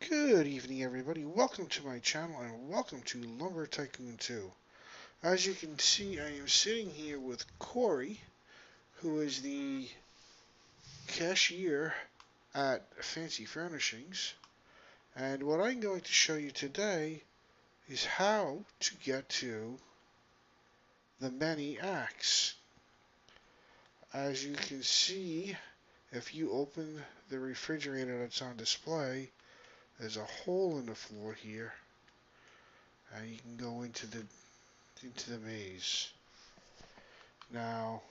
Good evening, everybody. Welcome to my channel and welcome to Lumber Tycoon 2. As you can see, I am sitting here with Corey, who is the cashier at Fancy Furnishings. And what I'm going to show you today is how to get to the many acts. As you can see, if you open the refrigerator that's on display, there's a hole in the floor here, and you can go into the maze. Now,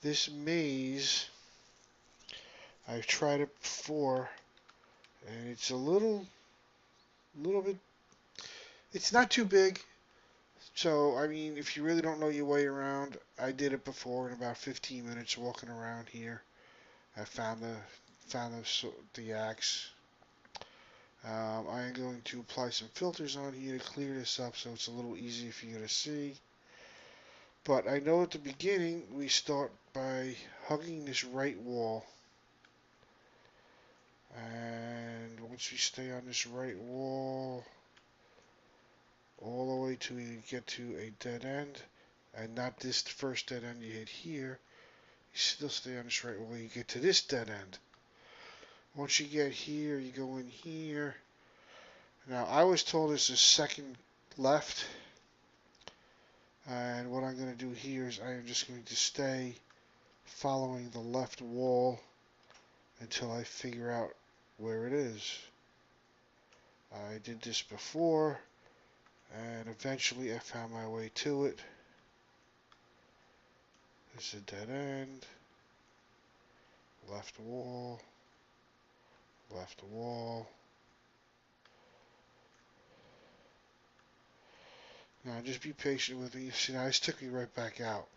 this maze, I've tried it before, and it's a little bit, it's not too big. So, I mean, if you really don't know your way around, I did it before in about 15 minutes walking around here. I found the axe. I am going to apply some filters on here to clear this up so it's a little easier for you to see. But I know at the beginning we start by hugging this right wall. And once we stay on this right wall, all the way till you get to a dead end, and not this first dead end you hit here, you still stay on this right wall, you get to this dead end. Once you get here, you go in here. Now, I was told it's the second left, and what I'm going to do here is I am just going to stay following the left wall until I figure out where it is. I did this before, and eventually I found my way to it. This is a dead end. Left wall. Left wall. Now just be patient with me. See, now this took me right back out.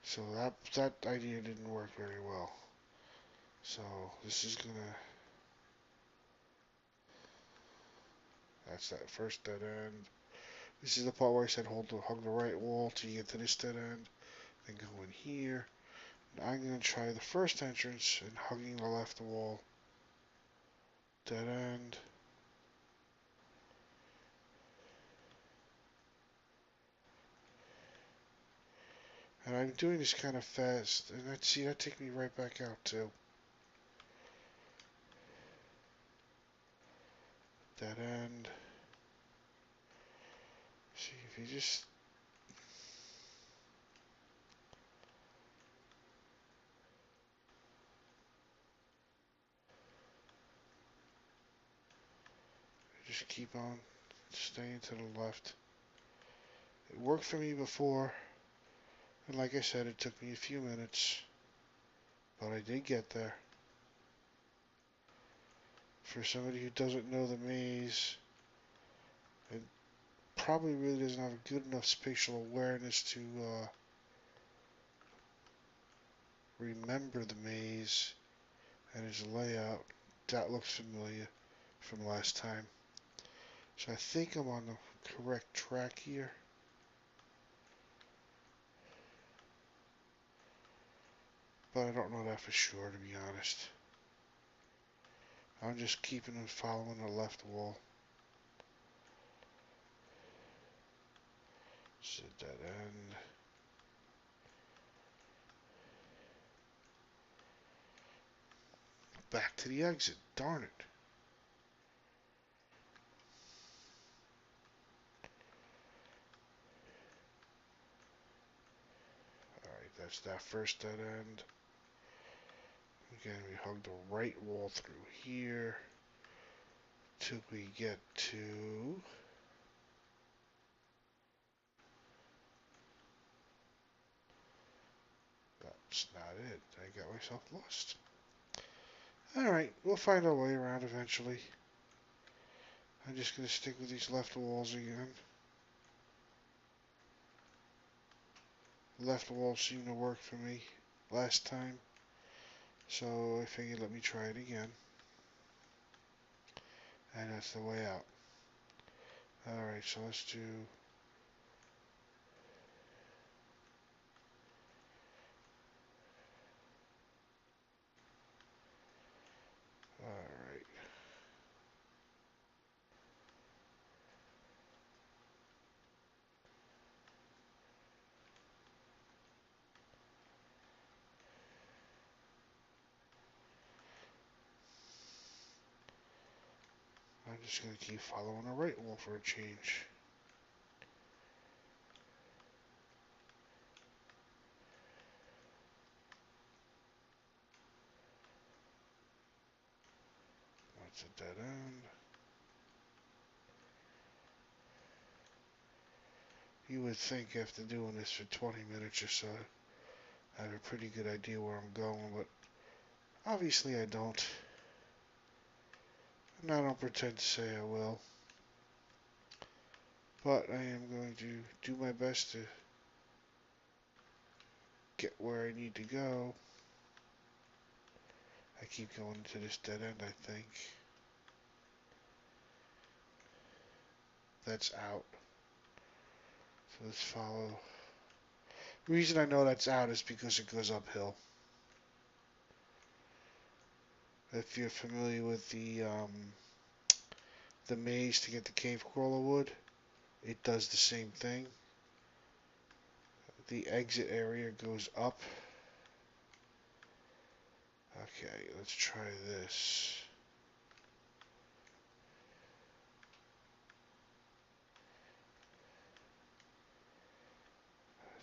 So that idea didn't work very well. So this is gonna. That's that first dead end. This is the part where I said hug the right wall till you get to this dead end. Then go in here. And I'm gonna try the first entrance and hugging the left wall. Dead end. And I'm doing this kind of fast, and that take me right back out too. Dead end. See if you just keep on staying to the left. It worked for me before, and like I said, it took me a few minutes, but I did get there. For somebody who doesn't know the maze, and probably really doesn't have a good enough spatial awareness to remember the maze and its layout, that looks familiar from last time. So I think I'm on the correct track here. But I don't know that for sure, to be honest. I'm just keeping and following the left wall. It's a dead end. Back to the exit. Darn it. Alright, that's that first dead end. Again, we hug the right wall through here till we get to that's not it. I got myself lost. Alright, we'll find our way around eventually. I'm just going to stick with these left walls again. Left wall seemed to work for me last time, so I figured let me try it again. And that's the way out. Alright, so let's do just going to keep following the right wall for a change. That's a dead end. You would think after doing this for 20 minutes or so, I have a pretty good idea where I'm going, but obviously I don't. And I don't pretend to say I will. But I am going to do my best to get where I need to go. I keep going into this dead end, I think. That's out. So let's follow. The reason I know that's out is because it goes uphill. If you're familiar with the maze to get the cave crawler wood, it does the same thing. The exit area goes up. Okay, let's try this.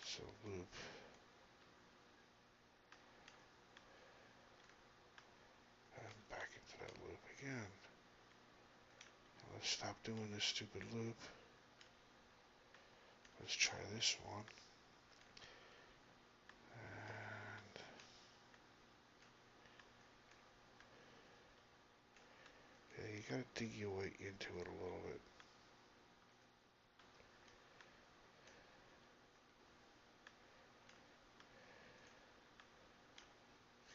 So loop. And back into that loop again. Let's stop doing this stupid loop. Let's try this one. And yeah, you gotta dig your way into it a little bit.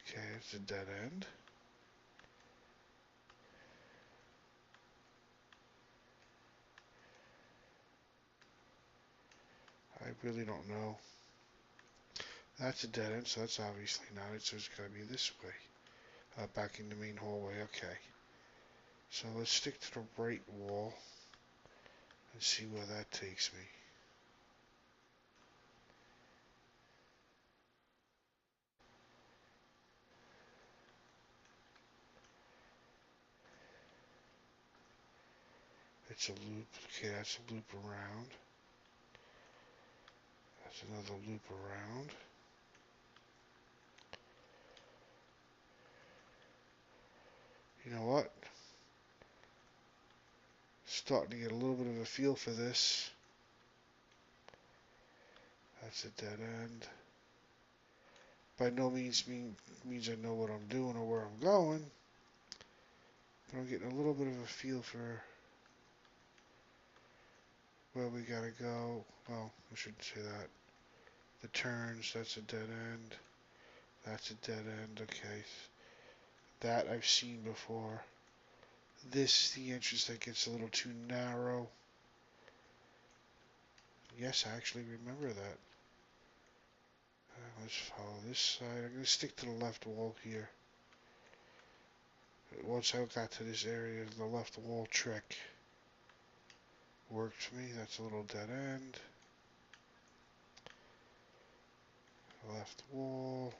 Okay, it's a dead end. I really don't know. That's a dead end, so that's obviously not it, so it's gotta be this way. Back in the main hallway, okay. So let's stick to the right wall and see where that takes me. It's a loop. Okay, that's a loop around. That's another loop around. You know what? Starting to get a little bit of a feel for this. That's a dead end. By no means means I know what I'm doing or where I'm going. But I'm getting a little bit of a feel for where we gotta go. Well, I shouldn't say that. The turns, that's a dead end. That's a dead end, okay. That I've seen before. This is the entrance that gets a little too narrow. Yes, I actually remember that. Let's follow this side. I'm going to stick to the left wall here. Once I got to this area, the left wall trick worked for me. That's a little dead end. Left wall.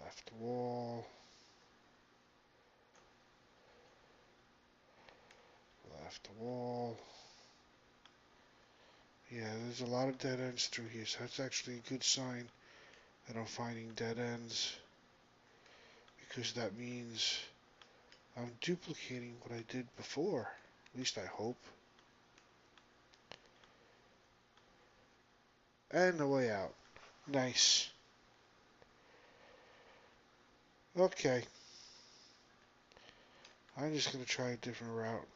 Left wall. Left wall. Yeah, there's a lot of dead ends through here, so that's actually a good sign that I'm finding dead ends, because that means I'm duplicating what I did before. At least I hope. And the way out. Nice. Okay. I'm just going to try a different route.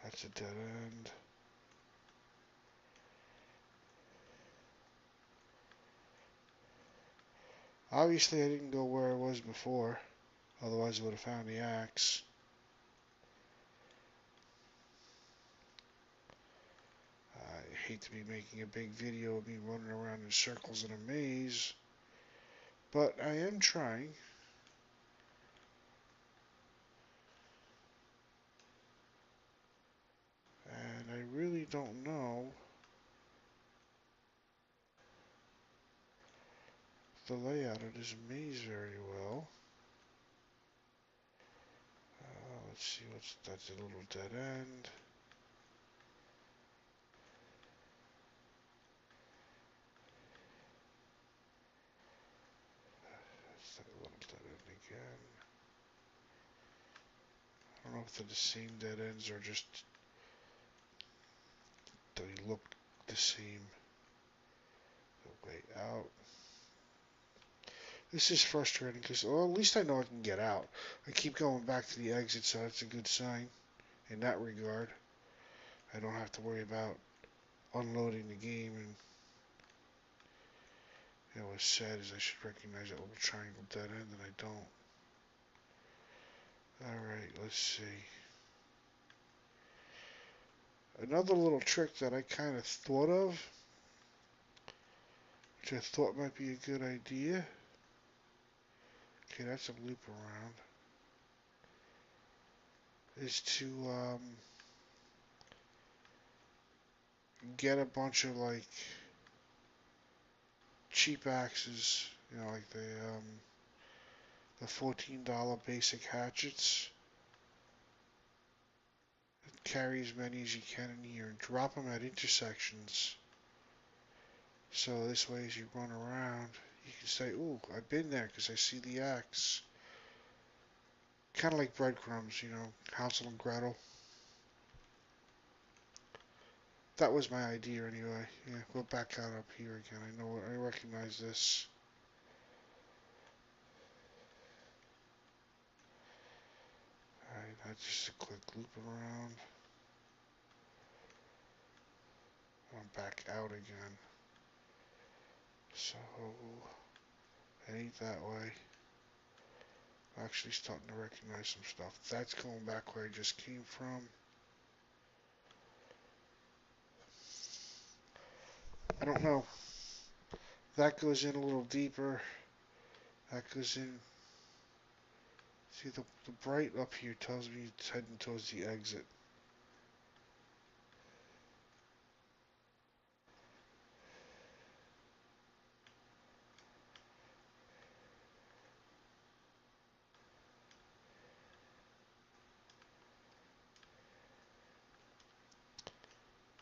That's a dead end. Obviously, I didn't go where I was before. Otherwise, I would have found the axe. I hate to be making a big video of me running around in circles in a maze. But I am trying. And I really don't know the layout of this maze very well. Let's see, that's a little dead end. That's that little dead end again. I don't know if they're the same dead ends or just they look the same. The way out. This is frustrating because, well, at least I know I can get out. I keep going back to the exit, so that's a good sign in that regard. I don't have to worry about unloading the game. And what's sad is I should recognize that little triangle dead end, and I don't. Alright, let's see. Another little trick that I kind of thought of, which I thought might be a good idea. Okay, that's a loop around. Is to get a bunch of like cheap axes, like the $14 basic hatchets. Carry as many as you can in here and drop them at intersections. So this way, as you run around, you can say, "Ooh, I've been there because I see the axe." Kind of like breadcrumbs, Hansel and Gretel. That was my idea anyway. Yeah, we'll back out up here again. I recognize this. Alright, that's just a quick loop around. I'm back out again. So, it ain't that way. I'm actually starting to recognize some stuff. That's going back where I just came from. I don't know. That goes in a little deeper. That goes in. See, the bright up here tells me it's heading towards the exit.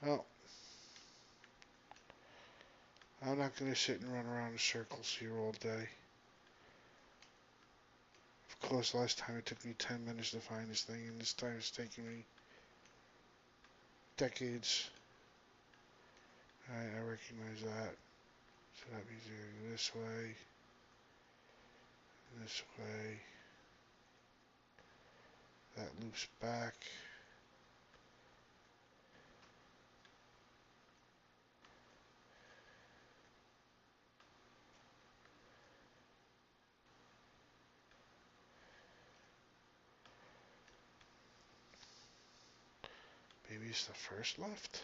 Well, I'm not going to sit and run around in circles here all day. Of course, last time it took me 10 minutes to find this thing, and this time it's taking me decades. I recognize that. So that means you're going this way, this way. That loops back. Maybe it's the first left?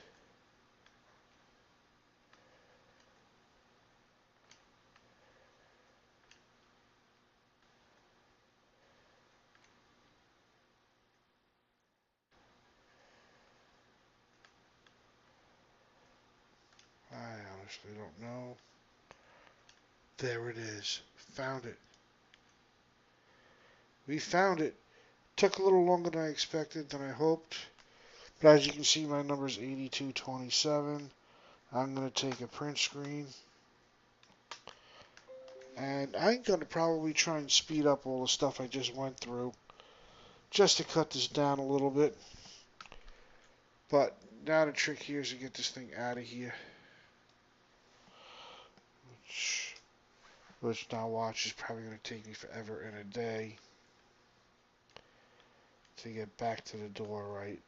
I honestly don't know. There it is. Found it. We found it. Took a little longer than I expected, than I hoped. But as you can see, my number is 8227. I'm going to take a print screen. And I'm going to probably try and speed up all the stuff I just went through. Just to cut this down a little bit. But now the trick here is to get this thing out of here. Which now watch is probably going to take me forever and a day to get back to the door right.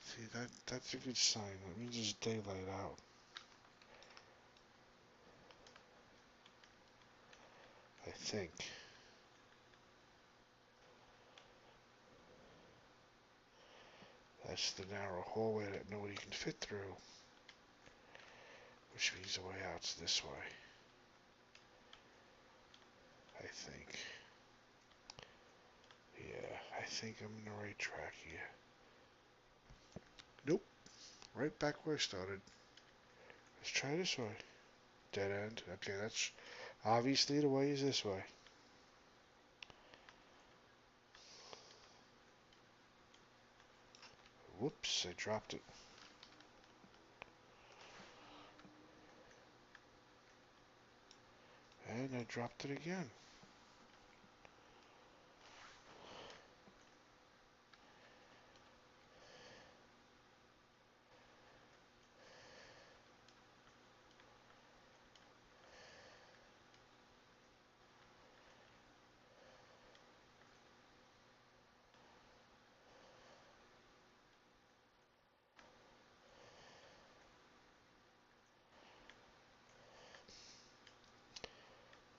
See, that's a good sign. That means there's daylight out. I think. That's the narrow hallway that nobody can fit through. Which means the way out's this way. I think. Yeah, I think I'm in the right track here. Nope. Right back where I started. Let's try this way. Dead end. Okay, that's obviously the way is this way. Whoops, I dropped it. And I dropped it again.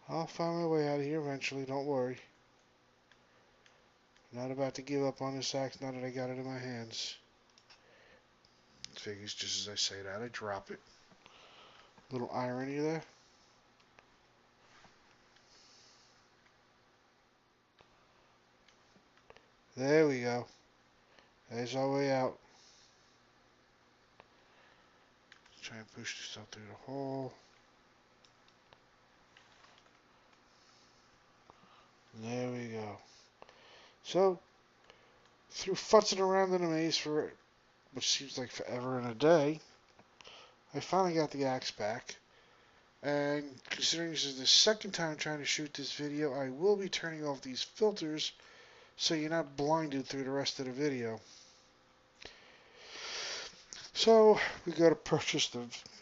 I'll find my way out of here eventually, don't worry. Not about to give up on this axe now that I got it in my hands. Figures just as I say that, I drop it. Little irony there. There we go. There's our way out. Try and push this out through the hole. There we go. So, through futzing around in a maze for what seems like forever and a day, I finally got the axe back. And considering this is the second time trying to shoot this video, I will be turning off these filters so you're not blinded through the rest of the video. So, we go to purchase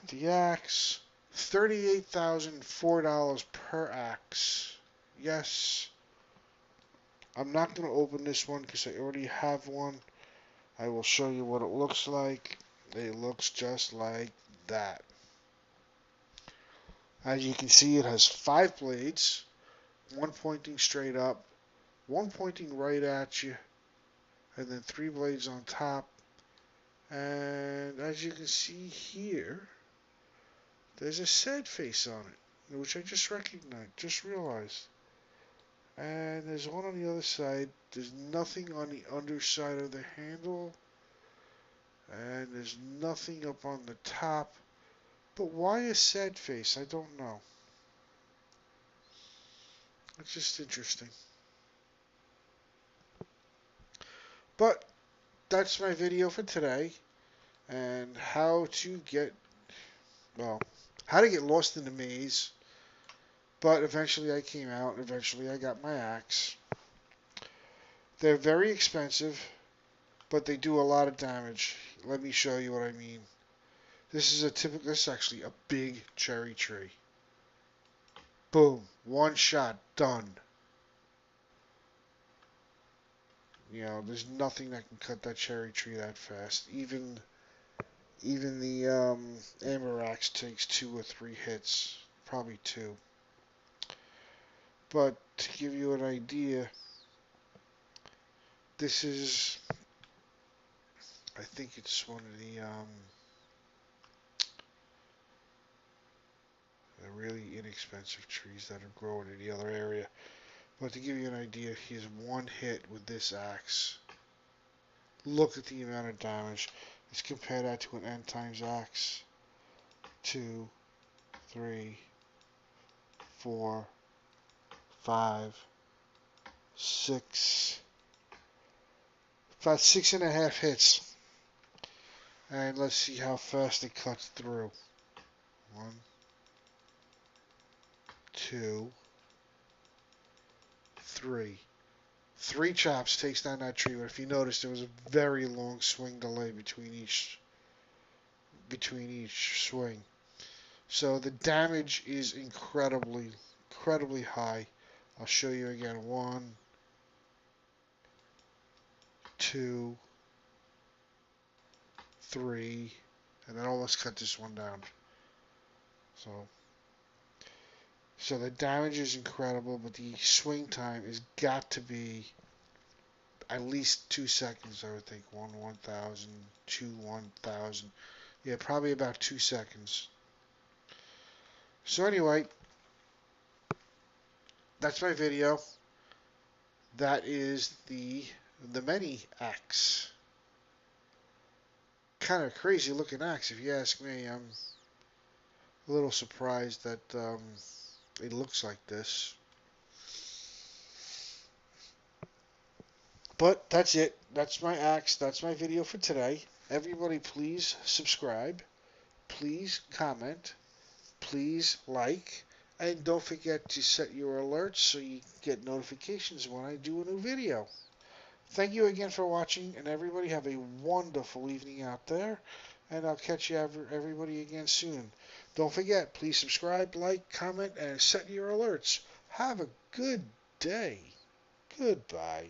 the axe. $38,004 per axe. Yes. I'm not going to open this one because I already have one. I will show you what it looks like. It looks just like that. As you can see, it has 5 blades, one pointing straight up, one pointing right at you, and then 3 blades on top. And as you can see here, there's a sad face on it, which I just recognized, just realized. And there's one on the other side. There's nothing on the underside of the handle. And there's nothing up on the top. But why a sad face? I don't know. It's just interesting. But that's my video for today. And how to get, well, how to get lost in the maze. But eventually I came out. Eventually I got my axe. They're very expensive, but they do a lot of damage. Let me show you what I mean. This is actually a big cherry tree. Boom. One shot. Done. You know, there's nothing that can cut that cherry tree that fast. Even the amber axe takes 2 or 3 hits. Probably 2. But to give you an idea, this is, I think it's one of the really inexpensive trees that are growing in the other area. But to give you an idea, he's 1 hit with this axe. Look at the amount of damage. Let's compare that to an N times axe. 2, 3, 4, 5, 6. About 6.5 hits. And let's see how fast it cuts through. 1, 2, 3. 3 chops takes down that tree, but if you notice, there was a very long swing delay between each swing. So the damage is incredibly high. I'll show you again. 1, 2, 3, and then almost cut this one down. So the damage is incredible, but the swing time has got to be at least 2 seconds, I would think. 1,000, 1,000. Yeah, probably about 2 seconds. So anyway, that's my video. That is the mini axe. Kind of crazy looking axe, if you ask me. a little surprised that it looks like this. But that's it. That's my axe. That's my video for today. Everybody, please subscribe. Please comment. Please like. And don't forget to set your alerts so you get notifications when I do a new video. Thank you again for watching, and everybody have a wonderful evening out there. And I'll catch you everybody again soon. Don't forget, please subscribe, like, comment, and set your alerts. Have a good day. Goodbye.